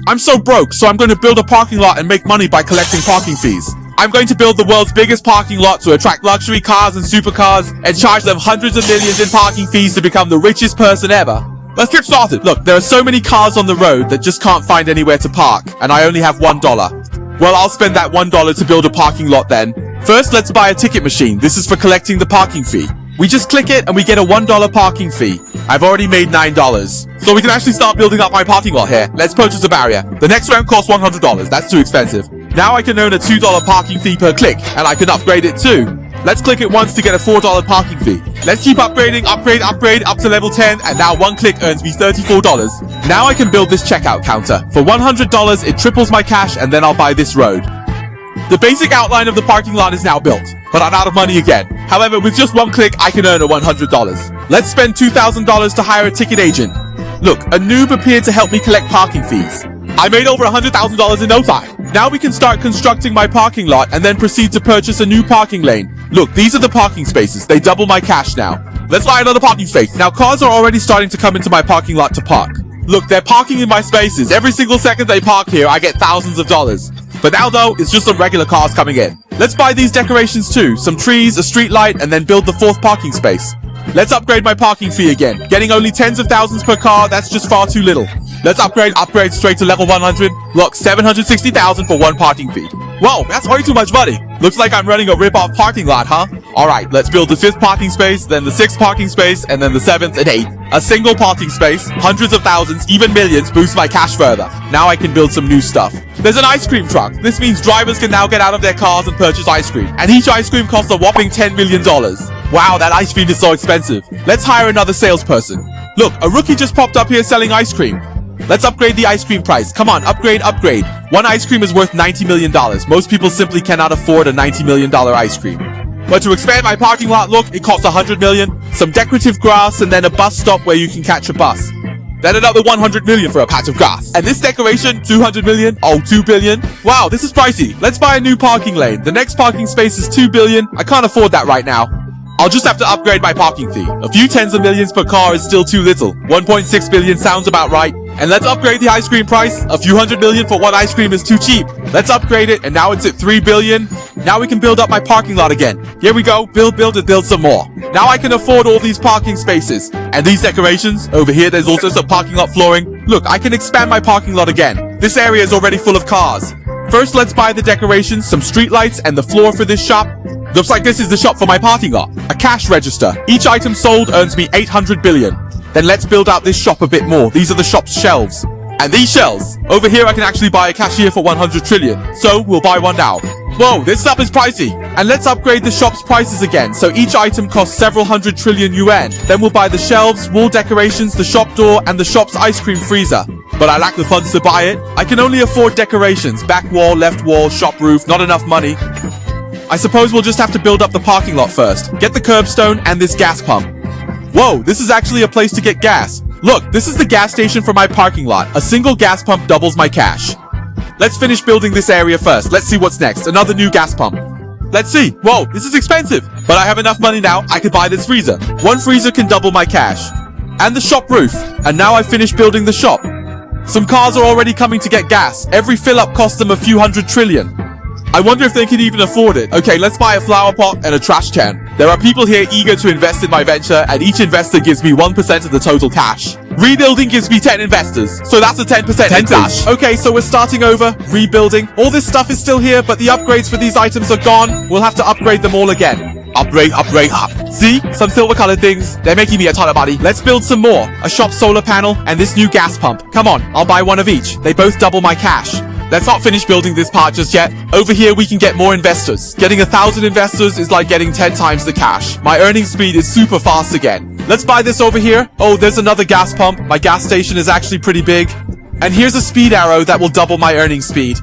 I'm so broke, so I'm going to build a parking lot and make money by collecting parking fees. I'm going to build the world's biggest parking lot to attract luxury cars and supercars and charge them hundreds of millions in parking fees to become the richest person ever. Let's get started. Look, there are so many cars on the road that just can't find anywhere to park, and I only have $1. Well, I'll spend that $1 to build a parking lot then. First, let's buy a ticket machine. This is for collecting the parking fee. We just click it and we get a $1 parking fee. I've already made $9. So we can actually start building up my parking lot here. Let's purchase a barrier. The next round costs $100. That's too expensive. Now I can earn a $2 parking fee per click, and I can upgrade it too. Let's click it once to get a $4 parking fee. Let's keep upgrading, upgrade up to level 10, and now one click earns me $34. Now I can build this checkout counter. For $100, it triples my cash, and then I'll buy this road. The basic outline of the parking lot is now built, but I'm out of money again. However, with just one click, I can earn a $100. Let's spend $2,000 to hire a ticket agent. Look, a noob appeared to help me collect parking fees. I made over $100,000 in no time. Now we can start constructing my parking lot and then proceed to purchase a new parking lane. Look, these are the parking spaces. They double my cash now. Let's buy another parking space. Now cars are already starting to come into my parking lot to park. Look, they're parking in my spaces. Every single second they park here, I get thousands of dollars. But now though, it's just some regular cars coming in. Let's buy these decorations too. Some trees, a street light, and then build the 4th parking space. Let's upgrade my parking fee again. Getting only tens of thousands per car, that's just far too little. Let's upgrade straight to level 100. Look, $760,000 for one parking fee. Whoa, that's way too much money. Looks like I'm running a rip-off parking lot, huh? Alright, let's build the 5th parking space, then the 6th parking space, and then the 7th and 8th. A single parking space, hundreds of thousands, even millions, boosts my cash further. Now I can build some new stuff. There's an ice cream truck. This means drivers can now get out of their cars and purchase ice cream. And each ice cream costs a whopping $10 million. Wow, that ice cream is so expensive. Let's hire another salesperson. Look, a rookie just popped up here selling ice cream. Let's upgrade the ice cream price. Come on, upgrade. One ice cream is worth $90 million. Most people simply cannot afford a $90 million ice cream. But to expand my parking lot, look, it costs $100 million, some decorative grass, and then a bus stop where you can catch a bus. Then another $100 million for a patch of grass. And this decoration, $200 million, oh, $2 billion. Wow, this is pricey. Let's buy a new parking lane. The next parking space is $2 billion. I can't afford that right now. I'll just have to upgrade my parking fee. A few tens of millions per car is still too little. 1.6 billion sounds about right. And let's upgrade the ice cream price. A few $100 million for one ice cream is too cheap. Let's upgrade it, and now it's at $3 billion. Now we can build up my parking lot again. Here we go. Build, and build some more. Now I can afford all these parking spaces. And these decorations. Over here, there's also some parking lot flooring. Look, I can expand my parking lot again. This area is already full of cars. First, let's buy the decorations, some street lights, and the floor for this shop. Looks like this is the shop for my parking lot. A cash register. Each item sold earns me 800 billion. Then let's build out this shop a bit more. These are the shop's shelves. And these shelves. Over here I can actually buy a cashier for 100 trillion. So we'll buy one now. Whoa, this stuff is pricey. And let's upgrade the shop's prices again. So each item costs several hundred trillion yuan. Then we'll buy the shelves, wall decorations, the shop door, and the shop's ice cream freezer. But I lack the funds to buy it. I can only afford decorations. Back wall, left wall, shop roof. Not enough money. I suppose we'll just have to build up the parking lot first. Get the curbstone and this gas pump. Whoa, this is actually a place to get gas. Look, this is the gas station for my parking lot. A single gas pump doubles my cash. Let's finish building this area first. Let's see what's next. Another new gas pump. Let's see. Whoa, this is expensive. But I have enough money now. I could buy this freezer. One freezer can double my cash. And the shop roof. And now I've finished building the shop. Some cars are already coming to get gas. Every fill-up costs them a few hundred trillion. I wonder if they can even afford it. Okay, let's buy a flower pot and a trash can. There are people here eager to invest in my venture, and each investor gives me 1% of the total cash. Rebuilding gives me 10 investors, so that's a 10% increase. Okay, so we're starting over, rebuilding. All this stuff is still here, but the upgrades for these items are gone. We'll have to upgrade them all again. Upgrade. See? Some silver colored things. They're making me a ton of money. Let's build some more. A shop solar panel and this new gas pump. Come on, I'll buy one of each. They both double my cash. Let's not finish building this part just yet. Over here we can get more investors. Getting 1,000 investors is like getting 10 times the cash. My earning speed is super fast again. Let's buy this over here. Oh, there's another gas pump. My gas station is actually pretty big. And here's a speed arrow that will double my earning speed.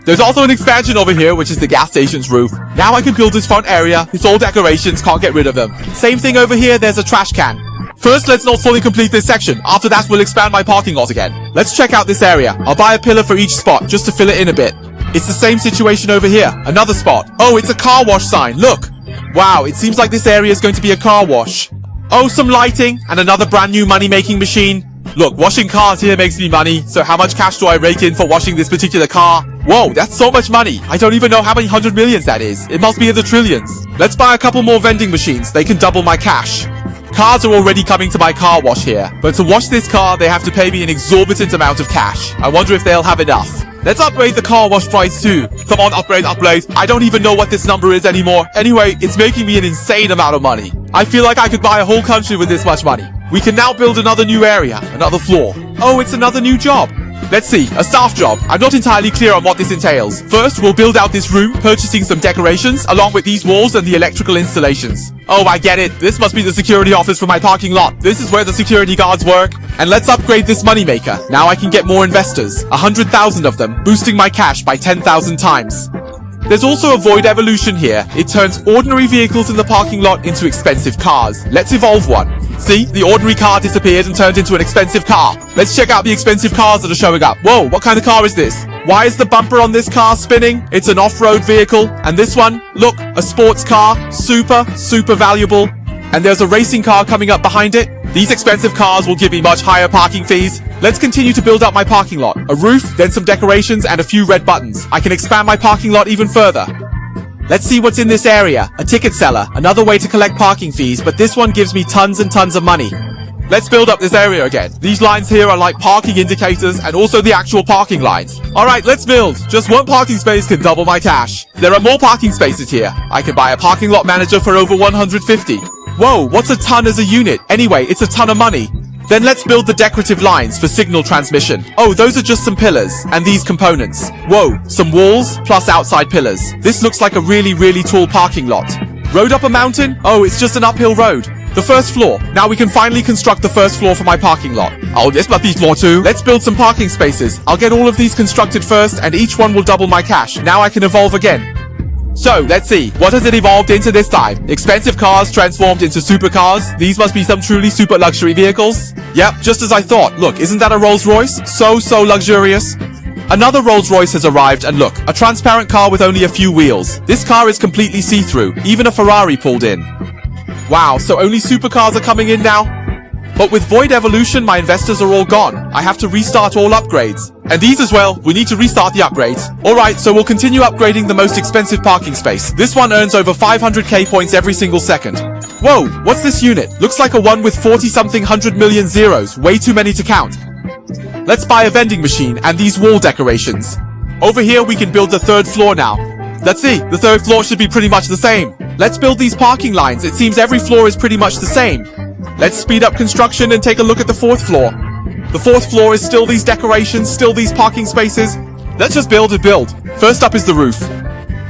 There's also an expansion over here, which is the gas station's roof. Now I can build this front area. It's all decorations, can't get rid of them. Same thing over here, there's a trash can. First, let's not fully complete this section. After that, we'll expand my parking lot again. Let's check out this area. I'll buy a pillar for each spot, just to fill it in a bit. It's the same situation over here. Another spot. Oh, it's a car wash sign. Look. Wow, it seems like this area is going to be a car wash. Oh, some lighting, and another brand new money-making machine. Look, washing cars here makes me money, so how much cash do I rake in for washing this particular car? Whoa, that's so much money. I don't even know how many 100 millions that is. It must be in the trillions. Let's buy a couple more vending machines. They can double my cash. Cars are already coming to my car wash here, but to wash this car, they have to pay me an exorbitant amount of cash. I wonder if they'll have enough. Let's upgrade the car wash price too. Come on, upgrade. I don't even know what this number is anymore. Anyway, it's making me an insane amount of money. I feel like I could buy a whole country with this much money. We can now build another new area, another floor. Oh, it's another new job. Let's see, a staff job. I'm not entirely clear on what this entails. First, we'll build out this room, purchasing some decorations, along with these walls and the electrical installations. Oh, I get it. This must be the security office for my parking lot. This is where the security guards work. And let's upgrade this moneymaker. Now I can get more investors. 100,000 of them, boosting my cash by 10,000 times. There's also a void evolution here. It turns ordinary vehicles in the parking lot into expensive cars. Let's evolve one. See, the ordinary car disappeared and turned into an expensive car. Let's check out the expensive cars that are showing up. Whoa, what kind of car is this? Why is the bumper on this car spinning? It's an off-road vehicle. And this one, look, a sports car. Super valuable. And there's a racing car coming up behind it. These expensive cars will give me much higher parking fees. Let's continue to build up my parking lot. A roof, then some decorations, and a few red buttons. I can expand my parking lot even further. Let's see what's in this area. A ticket seller, another way to collect parking fees, but this one gives me tons and tons of money. Let's build up this area again. These lines here are like parking indicators and also the actual parking lines. Alright, let's build. Just one parking space can double my cash. There are more parking spaces here. I can buy a parking lot manager for over 150. Whoa, what's a ton as a unit? Anyway, it's a ton of money. Then let's build the decorative lines for signal transmission. Oh, those are just some pillars, and these components. Whoa, some walls, plus outside pillars. This looks like a really tall parking lot. Road up a mountain? Oh, it's just an uphill road. The first floor. Now we can finally construct the first floor for my parking lot. Oh, this must be floor 2. Let's build some parking spaces. I'll get all of these constructed first, and each one will double my cash. Now I can evolve again. So, let's see. What has it evolved into this time? Expensive cars transformed into supercars. These must be some truly super luxury vehicles. Yep, just as I thought. Look, isn't that a Rolls Royce? So luxurious. Another Rolls Royce has arrived, and look, a transparent car with only a few wheels. This car is completely see-through. Even a Ferrari pulled in. Wow, so only supercars are coming in now? But with Void Evolution, my investors are all gone. I have to restart all upgrades. And these as well, we need to restart the upgrades. Alright, so we'll continue upgrading the most expensive parking space. This one earns over 500k points every single second. Whoa, what's this unit? Looks like a one with 40-something 100 million zeros. Way too many to count. Let's buy a vending machine and these wall decorations. Over here we can build the third floor now. Let's see, the third floor should be pretty much the same. Let's build these parking lines. It seems every floor is pretty much the same. Let's speed up construction and take a look at the fourth floor. The fourth floor is still these decorations, still these parking spaces. Let's just build and build. First up is the roof.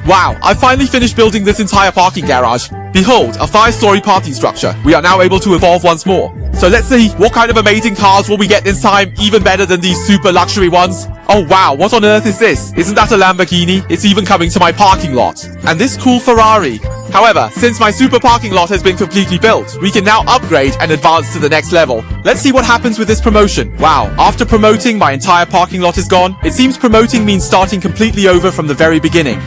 Wow, I finally finished building this entire parking garage. Behold, a 5-story parking structure. We are now able to evolve once more. So let's see, what kind of amazing cars will we get this time, even better than these super luxury ones? Oh wow, what on earth is this? Isn't that a Lamborghini? It's even coming to my parking lot. And this cool Ferrari. However, since my super parking lot has been completely built, we can now upgrade and advance to the next level. Let's see what happens with this promotion. Wow, after promoting, my entire parking lot is gone. It seems promoting means starting completely over from the very beginning.